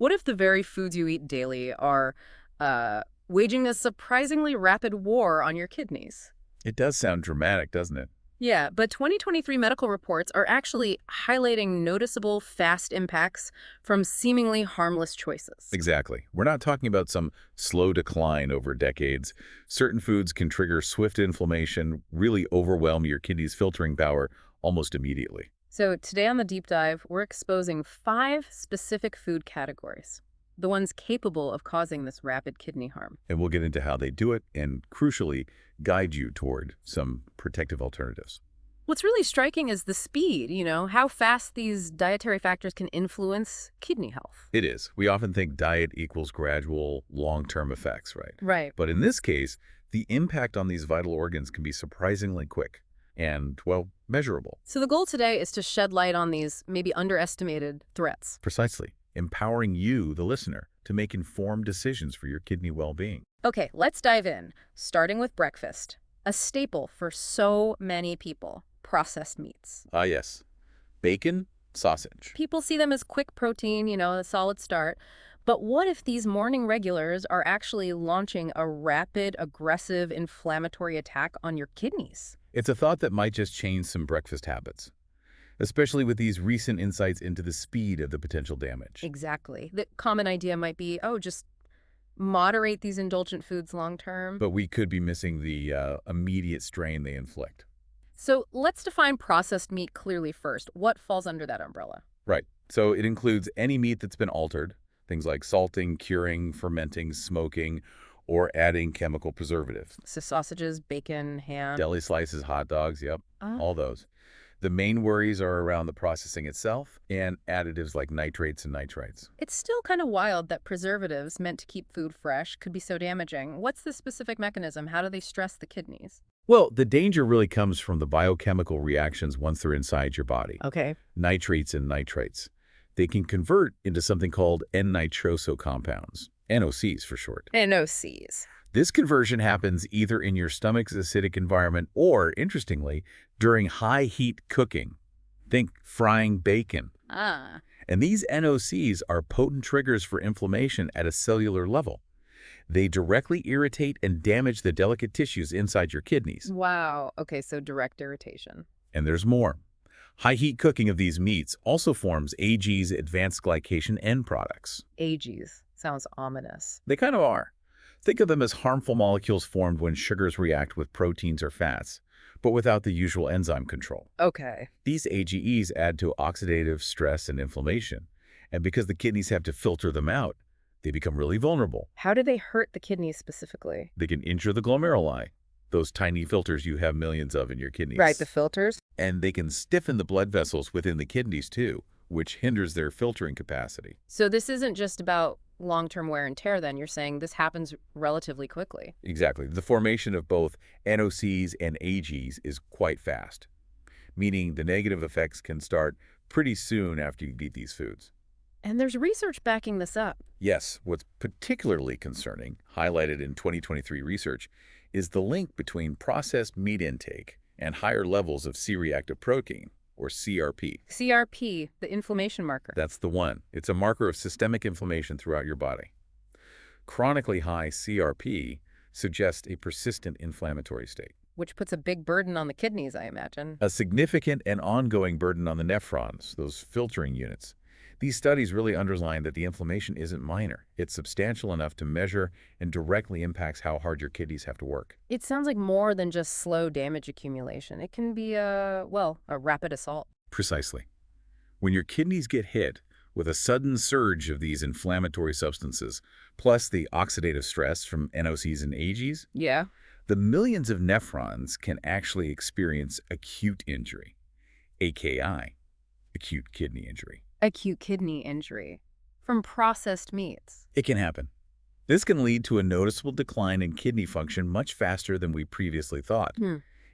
What if the very foods you eat daily are waging a surprisingly rapid war on your kidneys? It does sound dramatic, doesn't it? Yeah, but 2023 medical reports are actually highlighting noticeable fast impacts from seemingly harmless choices. Exactly. We're not talking about some slow decline over decades. Certain foods can trigger swift inflammation, really overwhelm your kidney's filtering power almost immediately. So today on the deep dive, we're exposing 5 specific food categories, the ones capable of causing this rapid kidney harm. And we'll get into how they do it and, crucially, guide you toward some protective alternatives. What's really striking is the speed, how fast these dietary factors can influence kidney health. It is. We often think diet equals gradual, long-term effects, right? Right. But in this case, the impact on these vital organs can be surprisingly quick and, well, measurable. So the goal today is to shed light on these maybe underestimated threats. Precisely. Empowering you, the listener, to make informed decisions for your kidney well-being. Okay, let's dive in, starting with breakfast, a staple for so many people. Processed meats. Ah, yes. Bacon, sausage. People see them as quick protein, a solid start. But what if these morning regulars are actually launching a rapid, aggressive, inflammatory attack on your kidneys? It's a thought that might just change some breakfast habits, especially with these recent insights into the speed of the potential damage. Exactly. The common idea might be, just moderate these indulgent foods long term. But we could be missing the immediate strain they inflict. So let's define processed meat clearly first. What falls under that umbrella? Right. So it includes any meat that's been altered, things like salting, curing, fermenting, smoking, or adding chemical preservatives. So sausages, bacon, ham. Deli slices, hot dogs, yep, Ah. all those. The main worries are around the processing itself and additives like nitrates and nitrites. It's still kind of wild that preservatives meant to keep food fresh could be so damaging. What's the specific mechanism? How do they stress the kidneys? Well, the danger really comes from the biochemical reactions once they're inside your body. Okay. Nitrates and nitrites. They can convert into something called N-nitroso compounds, NOCs for short. NOCs. This conversion happens either in your stomach's acidic environment or, interestingly, during high-heat cooking. Think frying bacon. Ah. And these NOCs are potent triggers for inflammation at a cellular level. They directly irritate and damage the delicate tissues inside your kidneys. Wow. Okay, so direct irritation. And there's more. High-heat cooking of these meats also forms AG's advanced glycation end products. AGs. Sounds ominous. They kind of are. Think of them as harmful molecules formed when sugars react with proteins or fats, but without the usual enzyme control. Okay. These AGEs add to oxidative stress and inflammation, and because the kidneys have to filter them out, they become really vulnerable. How do they hurt the kidneys specifically? They can injure the glomeruli, those tiny filters you have millions of in your kidneys. Right, the filters? And they can stiffen the blood vessels within the kidneys too, which hinders their filtering capacity. So this isn't just about long-term wear and tear then. You're saying this happens relatively quickly. Exactly. The formation of both NOCs and AGs is quite fast, meaning the negative effects can start pretty soon after you eat these foods. And there's research backing this up. Yes, what's particularly concerning, highlighted in 2023 research, is the link between processed meat intake and higher levels of C-reactive protein, or CRP. CRP, the inflammation marker. That's the one. It's a marker of systemic inflammation throughout your body. Chronically high CRP suggests a persistent inflammatory state. Which puts a big burden on the kidneys, I imagine. A significant and ongoing burden on the nephrons, those filtering units. These studies really underline that the inflammation isn't minor. It's substantial enough to measure and directly impacts how hard your kidneys have to work. It sounds like more than just slow damage accumulation. It can be a rapid assault. Precisely. When your kidneys get hit with a sudden surge of these inflammatory substances, plus the oxidative stress from NOCs and AGs, Yeah. the millions of nephrons can actually experience acute injury, AKI, acute kidney injury. Acute kidney injury from processed meats. It can happen. This can lead to a noticeable decline in kidney function much faster than we previously thought.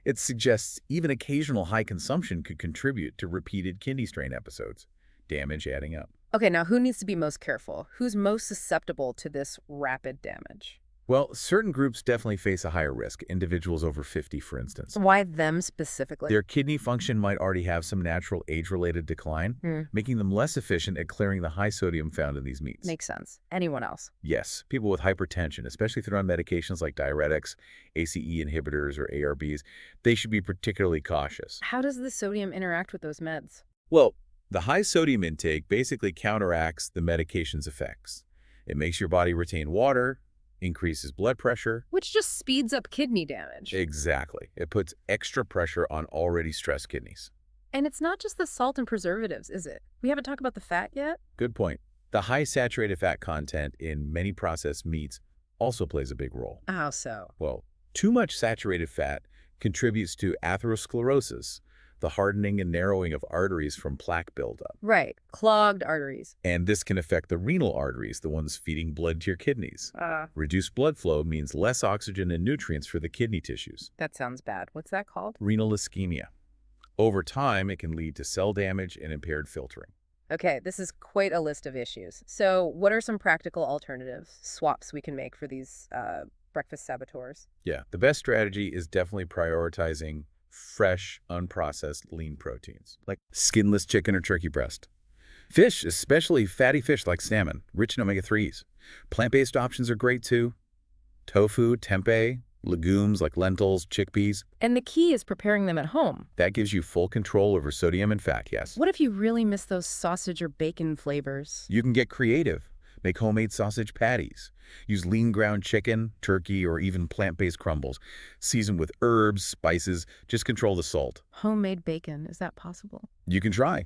It suggests even occasional high consumption could contribute to repeated kidney strain episodes, damage adding up. Okay, now who needs to be most careful? Who's most susceptible to this rapid damage? Well, certain groups definitely face a higher risk, individuals over 50, for instance. Why them specifically? Their kidney function might already have some natural age-related decline, Hmm, making them less efficient at clearing the high sodium found in these meats. makes sense. Anyone else? Yes, people with hypertension, especially if they're on medications like diuretics, ACE inhibitors, or ARBs, they should be particularly cautious. How does the sodium interact with those meds? Well, the high sodium intake basically counteracts the medication's effects. It makes your body retain water, increases blood pressure. Which just speeds up kidney damage. Exactly. It puts extra pressure on already stressed kidneys. And it's not just the salt and preservatives, is it? We haven't talked about the fat yet? Good point. The high saturated fat content in many processed meats also plays a big role. How so? Well, too much saturated fat contributes to atherosclerosis, the hardening and narrowing of arteries from plaque buildup. Right, clogged arteries. And this can affect the renal arteries, the ones feeding blood to your kidneys. Reduced blood flow means less oxygen and nutrients for the kidney tissues. That sounds bad. What's that called? Renal ischemia. Over time, it can lead to cell damage and impaired filtering. Okay, this is quite a list of issues. So what are some practical alternatives, swaps we can make for these breakfast saboteurs? Yeah, the best strategy is definitely prioritizing fresh, unprocessed, lean proteins, like skinless chicken or turkey breast. Fish, especially fatty fish like salmon, rich in omega-3s. Plant-based options are great too. Tofu, tempeh, legumes like lentils, chickpeas. And the key is preparing them at home. That gives you full control over sodium and fat, yes. What if you really miss those sausage or bacon flavors? You can get creative. Make homemade sausage patties. Use lean ground chicken, turkey, or even plant-based crumbles. Season with herbs, spices, just control the salt. Homemade bacon, is that possible? You can try.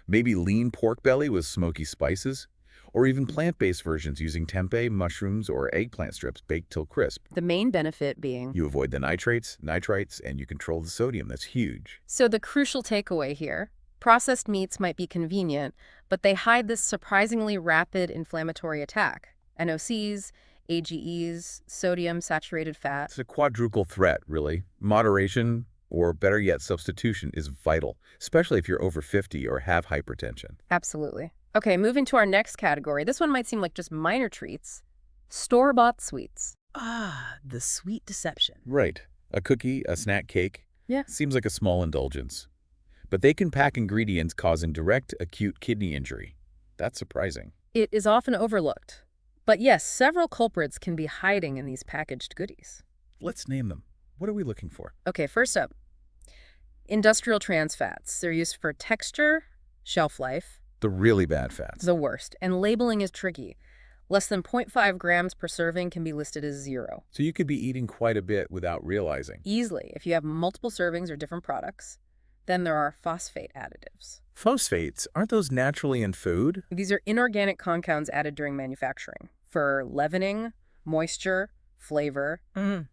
Maybe lean pork belly with smoky spices, or even plant-based versions using tempeh, mushrooms, or eggplant strips baked till crisp. The main benefit being... You avoid the nitrates, nitrites, and you control the sodium. That's huge. So the crucial takeaway here, processed meats might be convenient, but they hide this surprisingly rapid inflammatory attack. NOCs, AGEs, sodium, saturated fat. It's a quadruple threat, really. Moderation, or better yet, substitution, is vital, especially if you're over 50 or have hypertension. Absolutely. Okay, moving to our next category. This one might seem like just minor treats. Store-bought sweets. Ah, the sweet deception. Right. A cookie, a snack cake. Yeah. Seems like a small indulgence. But they can pack ingredients causing direct acute kidney injury. That's surprising. It is often overlooked. But yes, several culprits can be hiding in these packaged goodies. Let's name them. What are we looking for? Okay, first up, industrial trans fats. They're used for texture, shelf life, The really bad fats. the worst, and labeling is tricky. Less than 0.5 grams per serving can be listed as 0. So you could be eating quite a bit without realizing. Easily, if you have multiple servings or different products. Then there are phosphate additives. Phosphates, aren't those naturally in food? These are inorganic compounds added during manufacturing for leavening, moisture, flavor.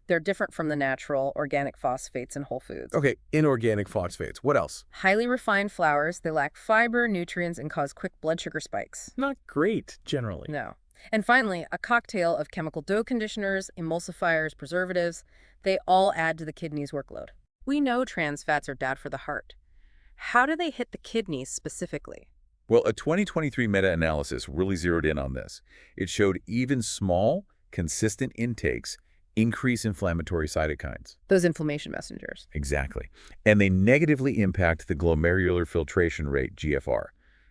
They're different from the natural organic phosphates in whole foods. Okay, inorganic phosphates. What else? Highly refined flours, they lack fiber, nutrients, and cause quick blood sugar spikes. Not great, generally. No. And finally, a cocktail of chemical dough conditioners, emulsifiers, preservatives, they all add to the kidney's workload. We know trans fats are bad for the heart. How do they hit the kidneys specifically? Well, a 2023 meta-analysis really zeroed in on this. It showed even small, consistent intakes increase inflammatory cytokines. Those inflammation messengers. Exactly. And they negatively impact the glomerular filtration rate, GFR,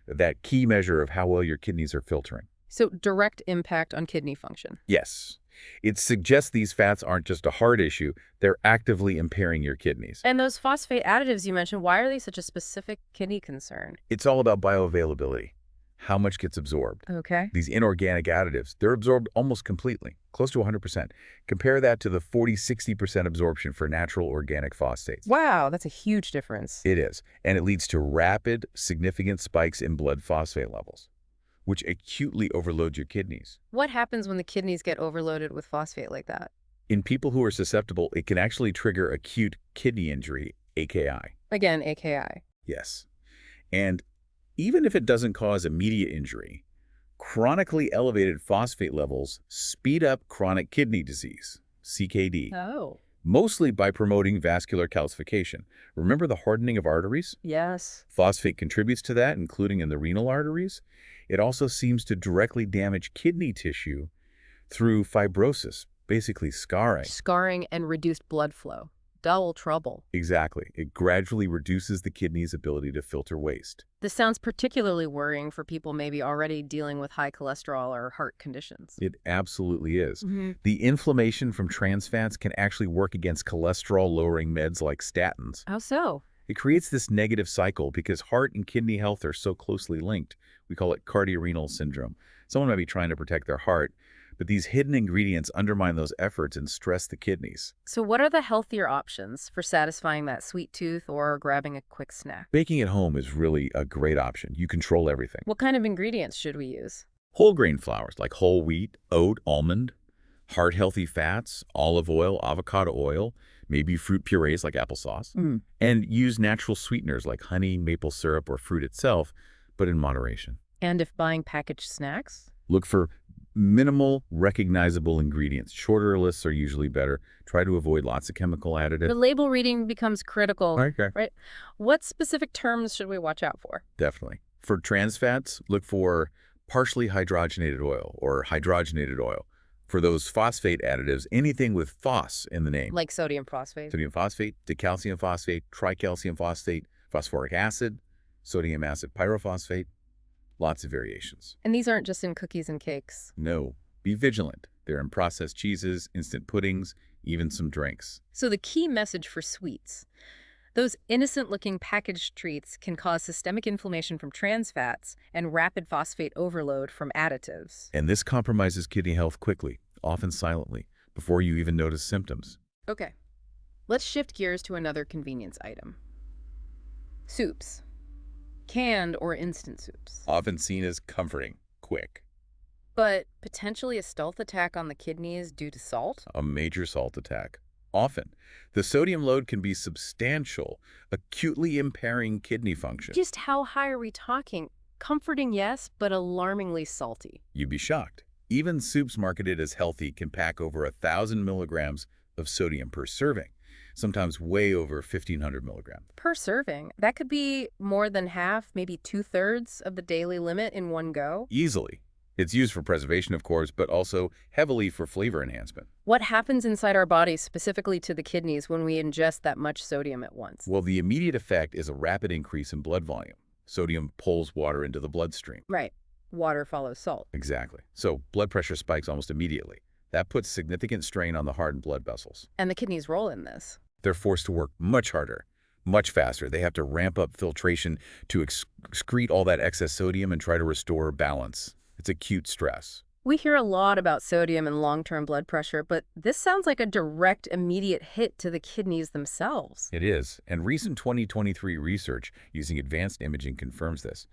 that key measure of how well your kidneys are filtering. So direct impact on kidney function. Yes. It suggests these fats aren't just a heart issue, they're actively impairing your kidneys. And those phosphate additives you mentioned, why are they such a specific kidney concern? It's all about bioavailability, how much gets absorbed. Okay. These inorganic additives, they're absorbed almost completely, close to 100%. Compare that to the 40–60% absorption for natural organic phosphates. Wow, that's a huge difference. It is, and it leads to rapid, significant spikes in blood phosphate levels, which acutely overload your kidneys. What happens when the kidneys get overloaded with phosphate like that? In people who are susceptible, it can actually trigger acute kidney injury, AKI. Again, AKI. Yes. And even if it doesn't cause immediate injury, chronically elevated phosphate levels speed up chronic kidney disease, CKD, Oh. mostly by promoting vascular calcification. Remember the hardening of arteries? Yes. Phosphate contributes to that, including in the renal arteries. It also seems to directly damage kidney tissue through fibrosis, Basically scarring. Scarring and reduced blood flow. Double trouble. Exactly. It gradually reduces the kidney's ability to filter waste. This sounds particularly worrying for people maybe already dealing with high cholesterol or heart conditions. It absolutely is. Mm-hmm. The inflammation from trans fats can actually work against cholesterol-lowering meds like statins. How so? It creates this negative cycle because heart and kidney health are so closely linked. We call it cardiorenal syndrome. Someone might be trying to protect their heart, but these hidden ingredients undermine those efforts and stress the kidneys. So what are the healthier options for satisfying that sweet tooth or grabbing a quick snack? Baking at home is really a great option. You control everything. What kind of ingredients should we use? Whole grain flours like whole wheat, oat, almond, heart-healthy fats, olive oil, avocado oil, maybe fruit purees like applesauce, and use natural sweeteners like honey, maple syrup, or fruit itself, but in moderation. And if buying packaged snacks? Look for minimal, recognizable ingredients. Shorter lists are usually better. Try to avoid lots of chemical The additives. label reading becomes critical, Okay. right? What specific terms should we watch out for? Definitely. For trans fats, look for partially hydrogenated oil or hydrogenated oil. For those phosphate additives, anything with phos in the name. Like sodium phosphate. Sodium phosphate, decalcium phosphate, tricalcium phosphate, phosphoric acid, sodium acid pyrophosphate, lots of variations. And these aren't just in cookies and cakes. No, be vigilant. They're in processed cheeses, instant puddings, even some drinks. So the key message for sweets. Those innocent-looking packaged treats can cause systemic inflammation from trans fats and rapid phosphate overload from additives. And this compromises kidney health quickly, often silently, before you even notice symptoms. Okay, let's shift gears to another convenience item. Soups. Canned or instant soups. Often seen as comforting, quick. But potentially a stealth attack on the kidneys due to salt? A major salt attack. Often, the sodium load can be substantial, acutely impairing kidney function. Just how high are we talking? Comforting, yes, but alarmingly salty. You'd be shocked. Even soups marketed as healthy can pack over 1,000 milligrams of sodium per serving, sometimes way over 1,500 milligrams. Per serving. That could be more than half, maybe 2/3 of the daily limit in one go. Easily. It's used for preservation, of course, but also heavily for flavor enhancement. What happens inside our bodies, specifically to the kidneys, when we ingest that much sodium at once? Well, the immediate effect is a rapid increase in blood volume. Sodium pulls water into the bloodstream. Right. Water follows salt. Exactly. So blood pressure spikes almost immediately. That puts significant strain on the heart and blood vessels. And the kidneys' role in this. They're forced to work much harder, much faster. They have to ramp up filtration to excrete all that excess sodium and try to restore balance. It's acute stress. We hear a lot about sodium and long-term blood pressure, but this sounds like a direct, immediate hit to the kidneys themselves. It is, and recent 2023 research using advanced imaging confirms this.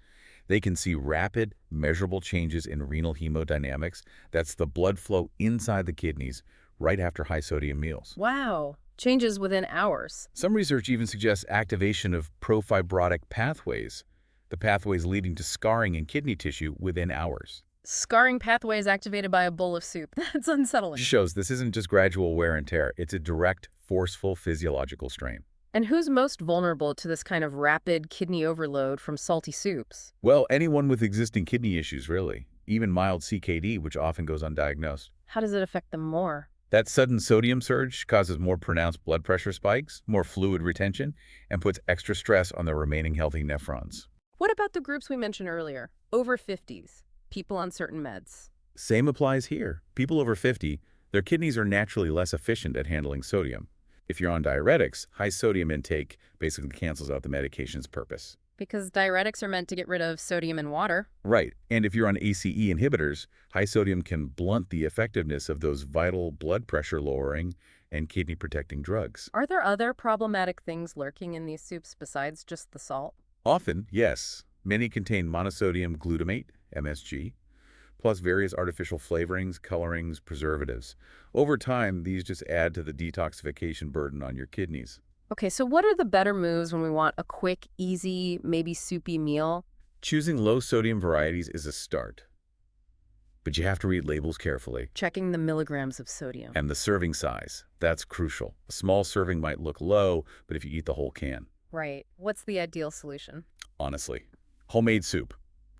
They can see rapid, measurable changes in renal hemodynamics. That's the blood flow inside the kidneys right after high-sodium meals. Wow. Changes within hours. Some research even suggests activation of profibrotic pathways, the pathways leading to scarring in kidney tissue within hours. Scarring pathways activated by a bowl of soup. That's unsettling. Shows this isn't just gradual wear and tear. It's a direct, forceful physiological strain. And who's most vulnerable to this kind of rapid kidney overload from salty soups? Well, anyone with existing kidney issues, really. Even mild CKD, which often goes undiagnosed. How does it affect them more? That sudden sodium surge causes more pronounced blood pressure spikes, more fluid retention, and puts extra stress on the remaining healthy nephrons. What about the groups we mentioned earlier? Over 50s, people on certain meds. Same applies here. People over 50, their kidneys are naturally less efficient at handling sodium. If you're on diuretics, high sodium intake basically cancels out the medication's purpose. Because diuretics are meant to get rid of sodium in water. Right. And if you're on ACE inhibitors, high sodium can blunt the effectiveness of those vital blood pressure lowering and kidney protecting drugs. Are there other problematic things lurking in these soups besides just the salt? Often, yes. Many contain monosodium glutamate, MSG, plus various artificial flavorings, colorings, preservatives. Over time, these just add to the detoxification burden on your kidneys. Okay, so what are the better moves when we want a quick, easy, maybe soupy meal? Choosing low-sodium varieties is a start. But you have to read labels carefully. Checking the milligrams of sodium. And the serving size. That's crucial. A small serving might look low, but if you eat the whole can. Right. What's the ideal solution? Honestly. Homemade soup.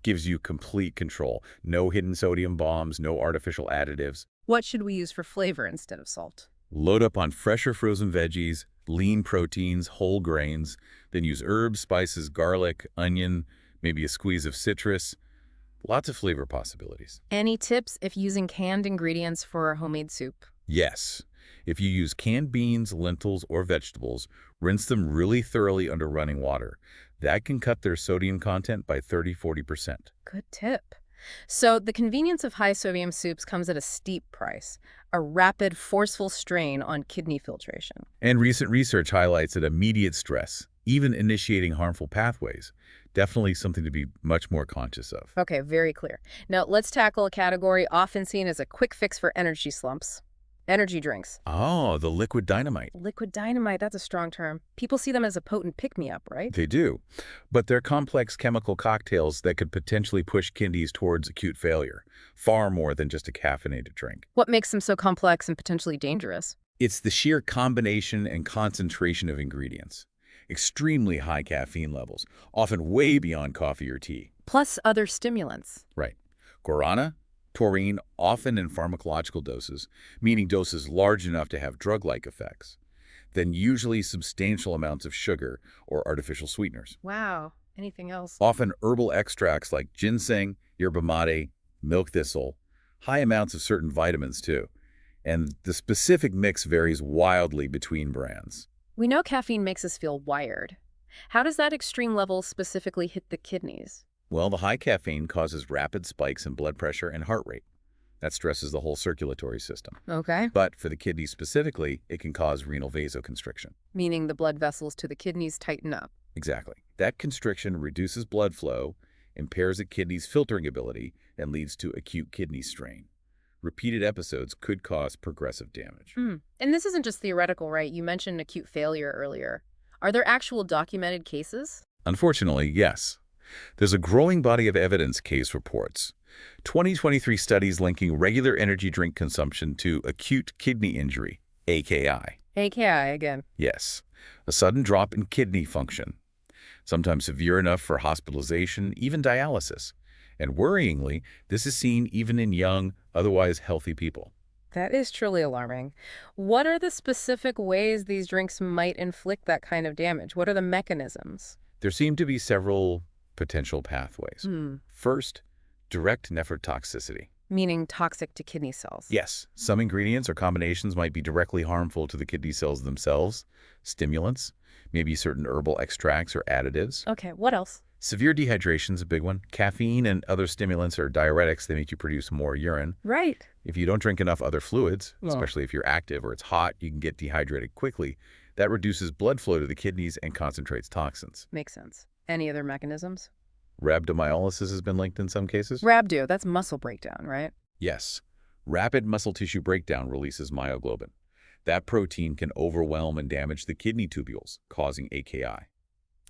Gives you complete control. No hidden sodium bombs, no artificial additives. What should we use for flavor instead of salt? Load up on fresh or frozen veggies, lean proteins, whole grains, then use herbs, spices, garlic, onion, maybe a squeeze of citrus. Lots of flavor possibilities. Any tips if using canned ingredients for a homemade soup? Yes. If you use canned beans, lentils, or vegetables, rinse them really thoroughly under running water. That can cut their sodium content by 30–40%. Good tip. So the convenience of high sodium soups comes at a steep price, a rapid, forceful strain on kidney filtration. And recent research highlights that immediate stress, even initiating harmful pathways, definitely something to be much more conscious of. Okay, very clear. Now let's tackle a category often seen as a quick fix for energy slumps. Energy drinks. Oh, the liquid dynamite. Liquid dynamite, that's a strong term. People see them as a potent pick-me-up, right? They do. But they're complex chemical cocktails that could potentially push kidneys towards acute failure, far more than just a caffeinated drink. What makes them so complex and potentially dangerous? It's the sheer combination and concentration of ingredients. Extremely high caffeine levels, often way beyond coffee or tea. Plus other stimulants. Right. Guarana, taurine, often in pharmacological doses, meaning doses large enough to have drug-like effects. Then usually substantial amounts of sugar or artificial sweeteners. Wow. Anything else? Often herbal extracts like ginseng, yerba mate, milk thistle, high amounts of certain vitamins too. And the specific mix varies wildly between brands. We know caffeine makes us feel wired. How does that extreme level specifically hit the kidneys? Well, the high caffeine causes rapid spikes in blood pressure and heart rate. That stresses the whole circulatory system. Okay. But for the kidneys specifically, it can cause renal vasoconstriction. Meaning the blood vessels to the kidneys tighten up. Exactly. That constriction reduces blood flow, impairs the kidney's filtering ability, and leads to acute kidney strain. Repeated episodes could cause progressive damage. And this isn't just theoretical, right? You mentioned acute failure earlier. Are there actual documented cases? Unfortunately, yes. There's a growing body of evidence case reports. 2023 studies linking regular energy drink consumption to acute kidney injury, AKI. AKI again. Yes, a sudden drop in kidney function, sometimes severe enough for hospitalization, even dialysis. And worryingly, this is seen even in young, otherwise healthy people. That is truly alarming. What are the specific ways these drinks might inflict that kind of damage? What are the mechanisms? There seem to be several potential pathways. First, direct nephrotoxicity. Meaning toxic to kidney cells. Yes, some ingredients or combinations might be directly harmful to the kidney cells themselves. Stimulants, maybe certain herbal extracts or additives. Okay, what else? Severe dehydration is a big one. Caffeine and other stimulants are diuretics. They make you produce more urine. Right. If you don't drink enough other fluids, especially if you're active or it's hot, you can get dehydrated quickly. That reduces blood flow to the kidneys and concentrates toxins. Makes sense. Any other mechanisms? Rhabdomyolysis has been linked in some cases. Rhabdo, that's muscle breakdown, right? Yes. Rapid muscle tissue breakdown releases myoglobin. That protein can overwhelm and damage the kidney tubules, causing AKI.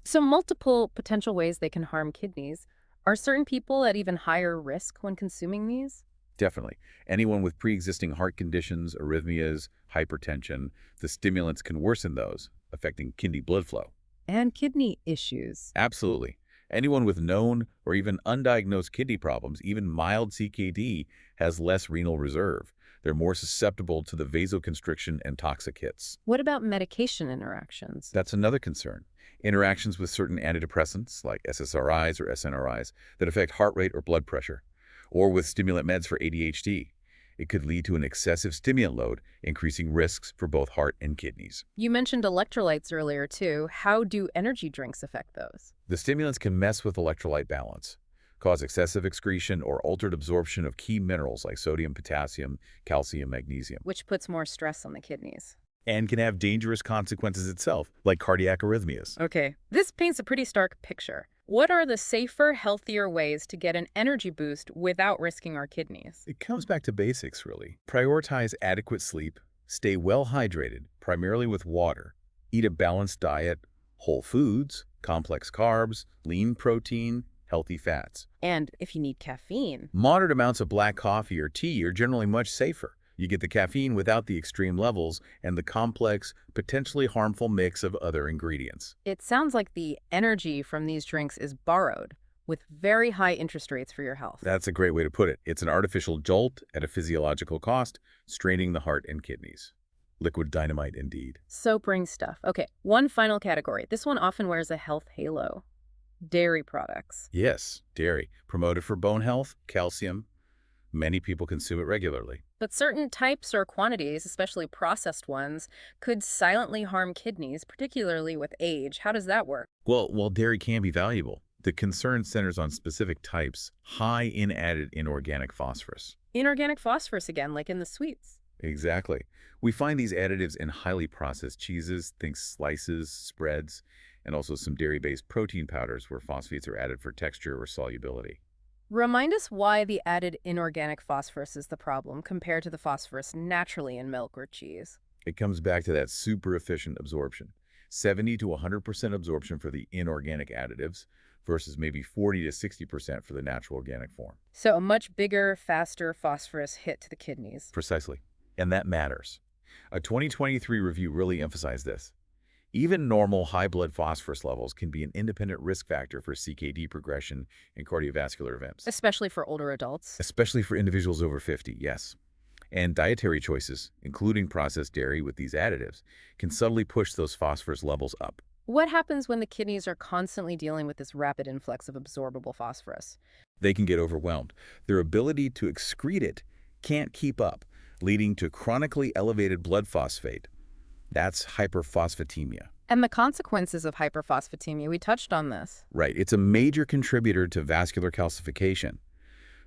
So multiple potential ways they can harm kidneys. Are certain people at even higher risk when consuming these? Definitely. Anyone with pre-existing heart conditions, arrhythmias, hypertension, the stimulants can worsen those, affecting kidney blood flow. And kidney issues. Absolutely. Anyone with known or even undiagnosed kidney problems, even mild CKD, has less renal reserve. They're more susceptible to the vasoconstriction and toxic hits. What about medication interactions? That's another concern. Interactions with certain antidepressants, like SSRIs or SNRIs, that affect heart rate or blood pressure, or with stimulant meds for ADHD. It could lead to an excessive stimulant load, increasing risks for both heart and kidneys. You mentioned electrolytes earlier, too. How do energy drinks affect those? The stimulants can mess with electrolyte balance, cause excessive excretion or altered absorption of key minerals like sodium, potassium, calcium, magnesium, Which puts more stress on the kidneys. and can have dangerous consequences itself, like cardiac arrhythmias. Okay, this paints a pretty stark picture. What are the safer, healthier ways to get an energy boost without risking our kidneys? It comes back to basics, really. Prioritize adequate sleep, stay well hydrated, primarily with water, eat a balanced diet, whole foods, complex carbs, lean protein, healthy fats. And if you need caffeine, Moderate amounts of black coffee or tea are generally much safer. You get the caffeine without the extreme levels and the complex, potentially harmful mix of other ingredients. it sounds like the energy from these drinks is borrowed, with very high interest rates for your health. That's a great way to put it. It's an artificial jolt at a physiological cost, straining the heart and kidneys. Liquid dynamite indeed. Sobering stuff. Okay, one final category. This one often wears a health halo. Dairy products. Yes, dairy. Promoted for bone health, calcium. Many people consume it regularly. But certain types or quantities, especially processed ones, could silently harm kidneys, particularly with age. How does that work? Well, while dairy can be valuable, the concern centers on specific types high in added inorganic phosphorus. Inorganic phosphorus again, like in the sweets. Exactly. We find these additives in highly processed cheeses, think slices, spreads, and also some dairy-based protein powders where phosphates are added for texture or solubility. Remind us why the added inorganic phosphorus is the problem compared to the phosphorus naturally in milk or cheese. It comes back to that super efficient absorption. 70 to 100% absorption for the inorganic additives versus maybe 40 to 60% for the natural organic form. So a much bigger, faster phosphorus hit to the kidneys. Precisely. And that matters. A 2023 review really emphasized this. Even normal high blood phosphorus levels can be an independent risk factor for CKD progression and cardiovascular events. Especially for older adults. Especially for individuals over 50, yes. And dietary choices, including processed dairy with these additives, can subtly push those phosphorus levels up. What happens when the kidneys are constantly dealing with this rapid influx of absorbable phosphorus? They can get overwhelmed. Their ability to excrete it can't keep up, leading to chronically elevated blood phosphate. That's hyperphosphatemia. And the consequences of hyperphosphatemia, we touched on this. Right. It's a major contributor to vascular calcification.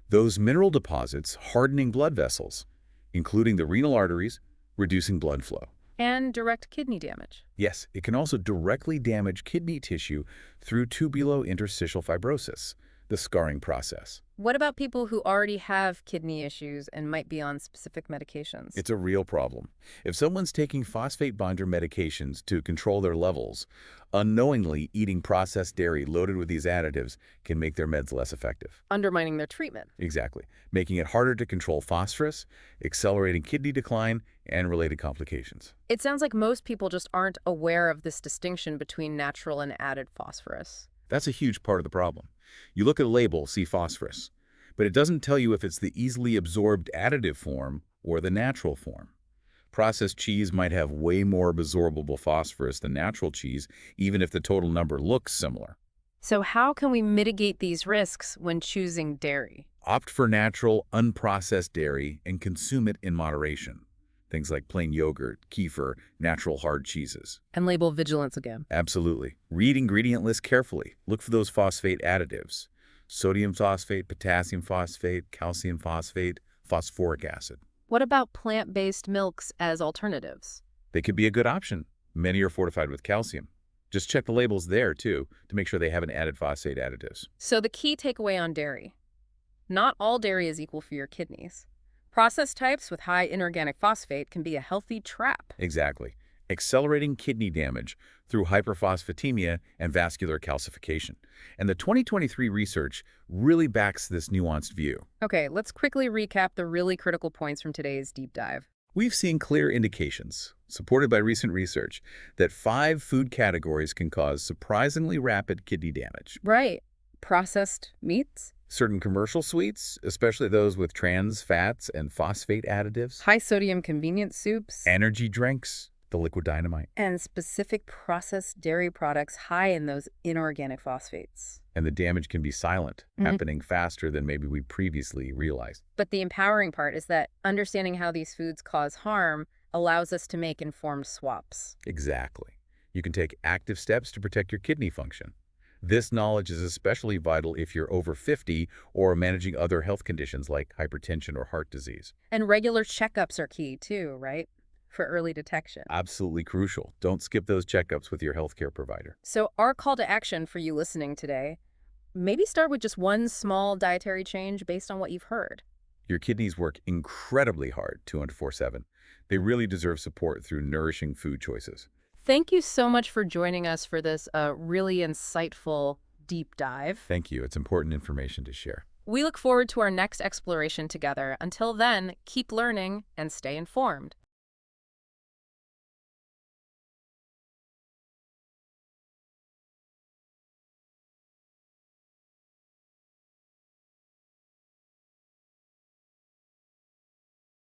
Those mineral deposits hardening blood vessels, including the renal arteries, reducing blood flow. And direct kidney damage. Yes, it can also directly damage kidney tissue through tubulointerstitial fibrosis, the scarring process. What about people who already have kidney issues and might be on specific medications? It's a real problem. If someone's taking phosphate binder medications to control their levels, unknowingly eating processed dairy loaded with these additives can make their meds less effective. Undermining their treatment. Exactly. Making it harder to control phosphorus, accelerating kidney decline, and related complications. It sounds like most people just aren't aware of this distinction between natural and added phosphorus. That's a huge part of the problem. You look at a label, see phosphorus, but it doesn't tell you if it's the easily absorbed additive form or the natural form. Processed cheese might have way more absorbable phosphorus than natural cheese, even if the total number looks similar. So how can we mitigate these risks when choosing dairy? Opt for natural, unprocessed dairy and consume it in moderation. Things like plain yogurt, kefir, natural hard cheeses. And label vigilance again. Absolutely. Read ingredient lists carefully. Look for those phosphate additives. Sodium phosphate, potassium phosphate, calcium phosphate, phosphoric acid. What about plant-based milks as alternatives? They could be a good option. Many are fortified with calcium. Just check the labels there, too, to make sure they haven't added phosphate additives. So the key takeaway on dairy. Not all dairy is equal for your kidneys. Processed types with high inorganic phosphate can be a healthy trap. Exactly. Accelerating kidney damage through hyperphosphatemia and vascular calcification. And the 2023 research really backs this nuanced view. Okay, let's quickly recap the really critical points from today's deep dive. We've seen clear indications, supported by recent research, that 5 food categories can cause surprisingly rapid kidney damage. Right. Processed meats, Certain commercial sweets, especially those with trans fats and phosphate additives, high-sodium convenience soups, energy drinks, the liquid dynamite, and specific processed dairy products high in those inorganic phosphates. and the damage can be silent, happening faster than maybe we previously realized. But the empowering part is that understanding how these foods cause harm allows us to make informed swaps. Exactly. You can take active steps to protect your kidney function. This knowledge is especially vital if you're over 50 or managing other health conditions like hypertension or heart disease. And regular checkups are key too, right? For early detection. Absolutely crucial. Don't skip those checkups with your healthcare provider. So our call to action for you listening today, maybe start with just one small dietary change based on what you've heard. Your kidneys work incredibly hard 24/7. They really deserve support through nourishing food choices. Thank you so much for joining us for this really insightful deep dive. Thank you. It's important information to share. We look forward to our next exploration together. Until then, keep learning and stay informed.